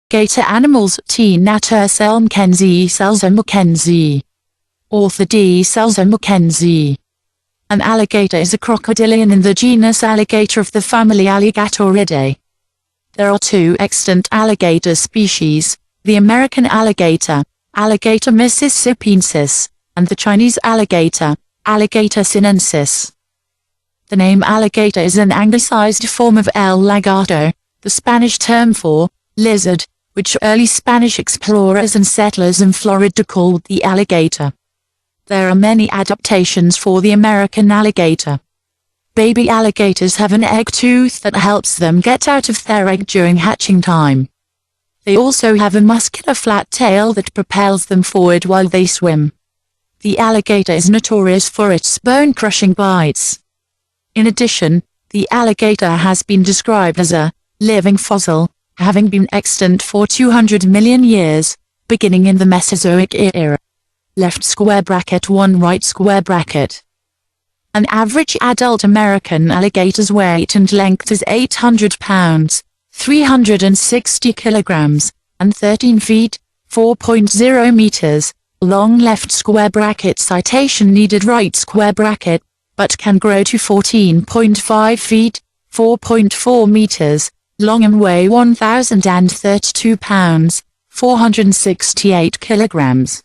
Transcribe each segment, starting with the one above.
Gator Animals Tiere Natur SelMcKenzie Selzer-McKenzie. Author D. Selzer-McKenzie. An alligator is a crocodilian in the genus Alligator of the family Alligatoridae. There are two extant alligator species, the American alligator, Alligator mississippiensis, and the Chinese alligator, Alligator sinensis. The name alligator is an anglicized form of el lagarto, the Spanish term for lizard, which early Spanish explorers and settlers in Florida called the alligator. There are many adaptations for the American alligator. Baby alligators have an egg tooth that helps them get out of their egg during hatching time. They also have a muscular flat tail that propels them forward while they swim. The alligator is notorious for its bone-crushing bites. In addition, the alligator has been described as a living fossil, having been extant for 200 million years, beginning in the Mesozoic era. Left square bracket 1 right square bracket. An average adult American alligator's weight and length is 800 pounds, 360 kilograms, and 13 feet, 4.0 meters, long. Left square bracket citation needed right square bracket, but can grow to 14.5 feet, 4.4 meters, long and weigh 1,032 pounds, 468 kilograms.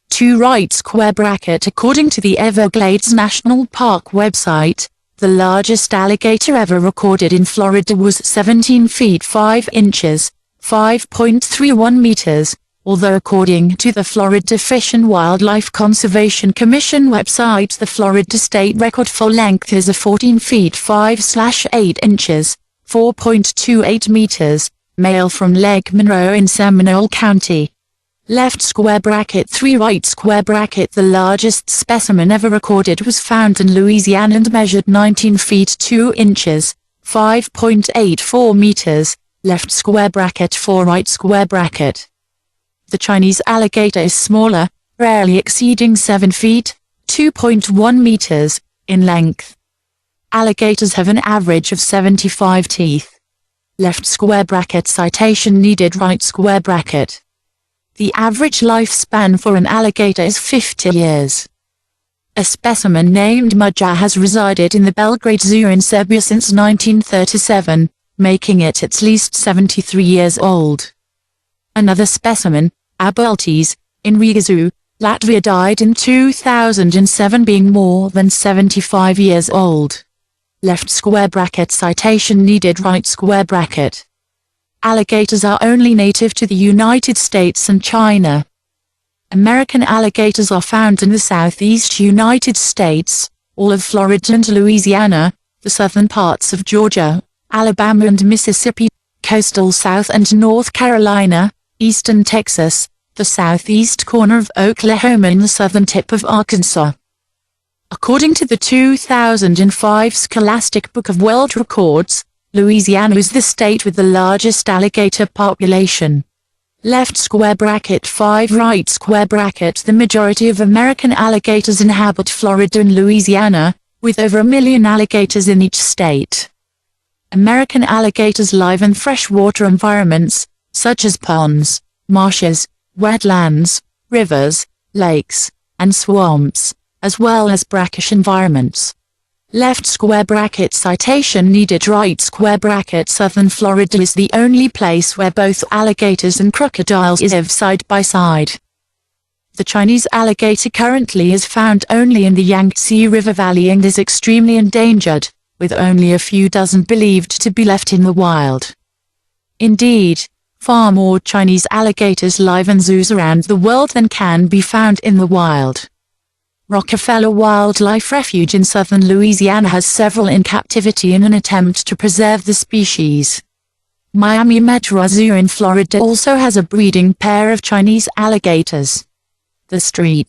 2 right square bracket. According to the Everglades National Park website, the largest alligator ever recorded in Florida was 17 feet 5 inches, 5.31 meters, although according to the Florida Fish and Wildlife Conservation Commission website, the Florida state record for length is a 14 feet 5/8 inches, 4.28 meters, male from Lake Monroe in Seminole County. Left square bracket 3 right square bracket. The largest specimen ever recorded was found in Louisiana and measured 19 feet 2 inches, 5.84 meters, left square bracket 4 right square bracket. The Chinese alligator is smaller, rarely exceeding 7 feet, 2.1 meters, in length. Alligators have an average of 75 teeth. Left square bracket citation needed right square bracket. The average lifespan for an alligator is 50 years. A specimen named Mudja has resided in the Belgrade Zoo in Serbia since 1937, making it at least 73 years old. Another specimen, Abultes, in Riga Zoo, Latvia, died in 2007, being more than 75 years old. Left square bracket citation needed right square bracket. Alligators are only native to the United States and China. American alligators are found in the southeast United States, all of Florida and Louisiana, the southern parts of Georgia, Alabama and Mississippi, coastal South and North Carolina, eastern Texas, the southeast corner of Oklahoma and the southern tip of Arkansas. According to the 2005 Scholastic Book of World Records, Louisiana is the state with the largest alligator population. Left square bracket 5 right square bracket. The majority of American alligators inhabit Florida and Louisiana, with over 1 million alligators in each state. American alligators live in freshwater environments, such as ponds, marshes, wetlands, rivers, lakes, and swamps, as well as brackish environments. Left square bracket citation needed right square bracket. Southern Florida is the only place where both alligators and crocodiles live side by side. The Chinese alligator currently is found only in the Yangtze River Valley and is extremely endangered, with only a few dozen believed to be left in the wild. Indeed, far more Chinese alligators live in zoos around the world than can be found in the wild. Rockefeller Wildlife Refuge in southern Louisiana has several in captivity in an attempt to preserve the species. Miami Metro Zoo in Florida also has a breeding pair of Chinese alligators. The St.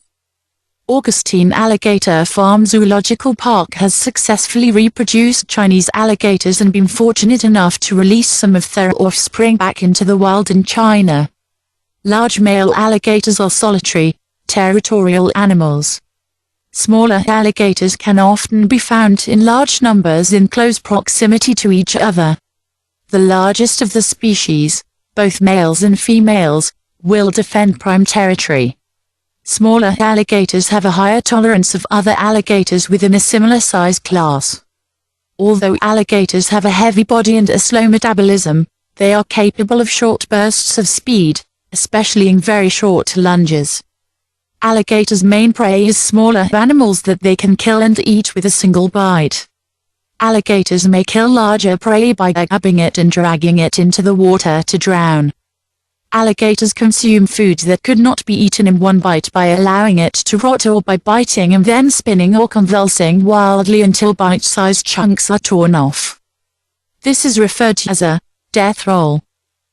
Augustine Alligator Farm Zoological Park has successfully reproduced Chinese alligators and been fortunate enough to release some of their offspring back into the wild in China. Large male alligators are solitary, territorial animals. Smaller alligators can often be found in large numbers in close proximity to each other. The largest of the species, both males and females, will defend prime territory. Smaller alligators have a higher tolerance of other alligators within a similar size class. Although alligators have a heavy body and a slow metabolism, they are capable of short bursts of speed, especially in very short lunges. Alligators' main prey is smaller animals that they can kill and eat with a single bite. Alligators may kill larger prey by grabbing it and dragging it into the water to drown. Alligators consume food that could not be eaten in one bite by allowing it to rot or by biting and then spinning or convulsing wildly until bite-sized chunks are torn off. This is referred to as a death roll.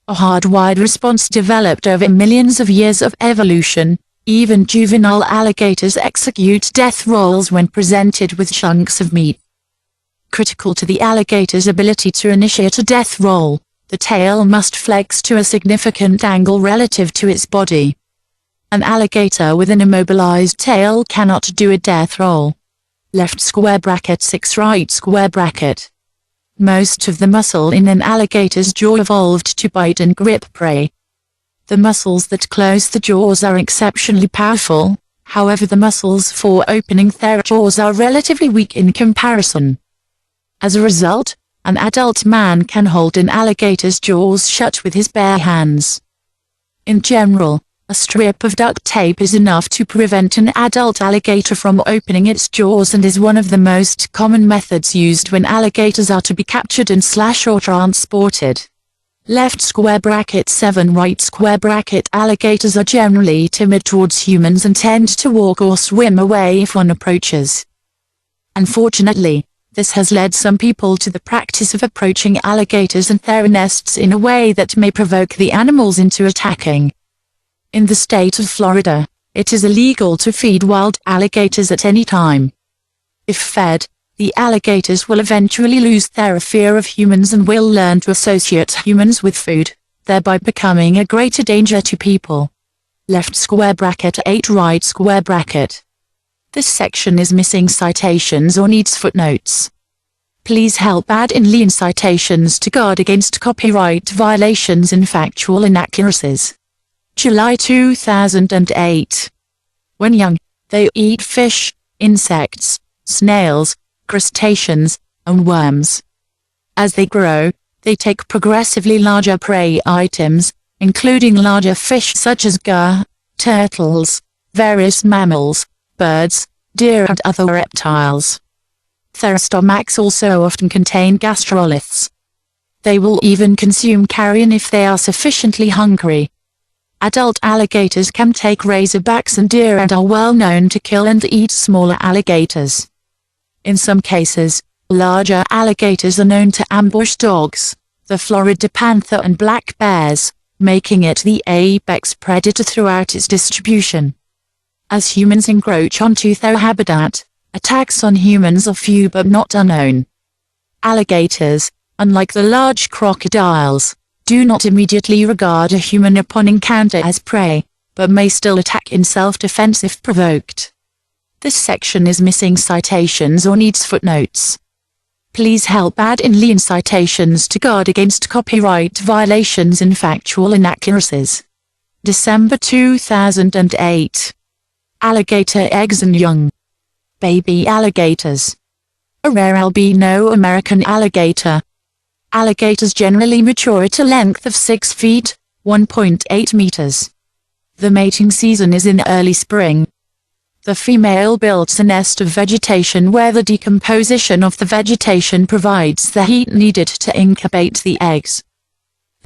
A hardwired response developed over millions of years of evolution. Even juvenile alligators execute death rolls when presented with chunks of meat. Critical to the alligator's ability to initiate a death roll, the tail must flex to a significant angle relative to its body. An alligator with an immobilized tail cannot do a death roll. Left square bracket 6 right square bracket. Most of the muscle in an alligator's jaw evolved to bite and grip prey. The muscles that close the jaws are exceptionally powerful, however the muscles for opening their jaws are relatively weak in comparison. As a result, an adult man can hold an alligator's jaws shut with his bare hands. In general, a strip of duct tape is enough to prevent an adult alligator from opening its jaws and is one of the most common methods used when alligators are to be captured and or transported. Left square bracket 7 right square bracket. Alligators are generally timid towards humans and tend to walk or swim away if one approaches. Unfortunately, this has led some people to the practice of approaching alligators and their nests in a way that may provoke the animals into attacking. In the state of Florida, it is illegal to feed wild alligators at any time. If fed, the alligators will eventually lose their fear of humans and will learn to associate humans with food, thereby becoming a greater danger to people. Left square bracket 8 right square bracket. This section is missing citations or needs footnotes. Please help add in lean citations to guard against copyright violations and factual inaccuracies. July 2008. When young, they eat fish, insects, snails, crustaceans, and worms. As they grow, they take progressively larger prey items, including larger fish such as gar, turtles, various mammals, birds, deer and other reptiles. Their stomachs also often contain gastroliths. They will even consume carrion if they are sufficiently hungry. Adult alligators can take razorbacks and deer and are well known to kill and eat smaller alligators. In some cases, larger alligators are known to ambush dogs, the Florida panther and black bears, making it the apex predator throughout its distribution. As humans encroach onto their habitat, attacks on humans are few but not unknown. Alligators, unlike the large crocodiles, do not immediately regard a human upon encounter as prey, but may still attack in self-defense if provoked. This section is missing citations or needs footnotes. Please help add in lean citations to guard against copyright violations and factual inaccuracies. December 2008. Alligator eggs and young. Baby alligators. A rare albino American alligator. Alligators generally mature at a length of 6 feet, 1.8 meters. The mating season is in early spring. The female builds a nest of vegetation where the decomposition of the vegetation provides the heat needed to incubate the eggs.